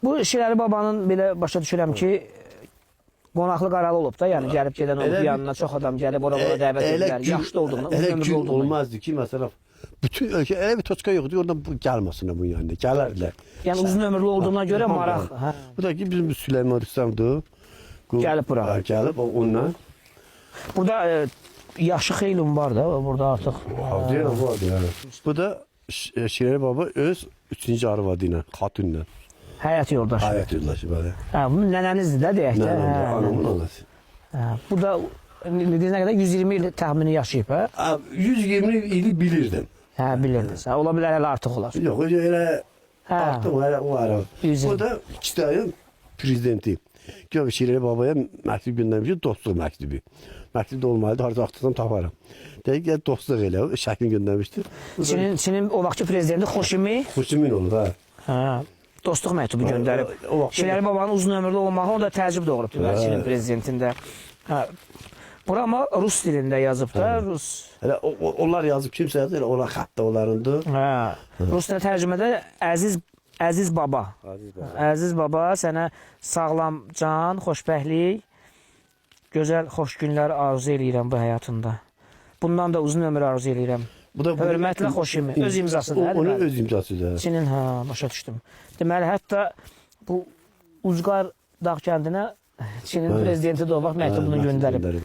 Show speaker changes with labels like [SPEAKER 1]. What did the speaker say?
[SPEAKER 1] Bu Şirəli babanın belə başa düşürəm ki, qonaqlı qaralı olub da, yəni gəlib gedən olub, yanına çox adam gəlib, ora dəvət edirlər, yaşlı olduğunu, uzun ömürlü olduğunu.
[SPEAKER 2] Olmazdı ki, məsələn, bütün ölkə elə bir toçka yoxdur, oradan gəlməsinlər bunun yanına, gələrlər.
[SPEAKER 1] Yəni uzun ömürlü olduğuna görə maraq.
[SPEAKER 2] Bu da ki, bizim Süleyman Rüstəmdir.
[SPEAKER 1] Gəlib bura.
[SPEAKER 2] Gəlib, onunla.
[SPEAKER 1] Burada yaşı xeyli var da, burada artıq.
[SPEAKER 2] Bu da Şirəli baba öz 3-cü arvadı ilə, xatun ilə.
[SPEAKER 1] Həyat yoldaşı.
[SPEAKER 2] Həyat yoldaşı, bəli.
[SPEAKER 1] Bunun nənənizdir də, deyək də.
[SPEAKER 2] Anamın anası.
[SPEAKER 1] Bu da dediyinə qədər 120 il təxmini yaşayıb, hə?
[SPEAKER 2] 120 ili bilirdim.
[SPEAKER 1] Hə, bilirdiniz. Ola bilər, elə artıq olar.
[SPEAKER 2] Yox, elə artıq o ara. Bu da iki tane prezidenti. Gör, Şirəli babaya məktub göndərmişim, dostluq məktubu. Məktub da olmalıdır, harca axtarsam taparam. Deyək, gəl dostluq elə, şəklini göndərmişdir.
[SPEAKER 1] Çinin o vaxtki prezidenti Xoşimi?
[SPEAKER 2] Xoşimin olur,
[SPEAKER 1] hə. Dostluq məktubu göndərib. Şirəli babanın uzun ömürlü olmağı, o da təəccüb doğurub Çinin prezidentində. Bura ama Rus dilində yazıb da, Rus.
[SPEAKER 2] Elə onlar yazıb, kimsə yazıb, elə onlar xəttə onlarındır.
[SPEAKER 1] Rus dilində tərcümədə Əziz baba. Əziz baba, sənə sağlam can, xoşbəxtlik, gözəl, xoş günlər arzu edirəm bu həyatında. Bundan da uzun ömür arzu edirəm. Hörmətlə Xoşimi. Öz imzasıdır.
[SPEAKER 2] Onun öz imzasıdır.
[SPEAKER 1] Çinin, başa düşdüm. Deməli, hətta bu Ucqar dağ kəndinə Çinin prezidenti də o vaxt məktubunu göndərib.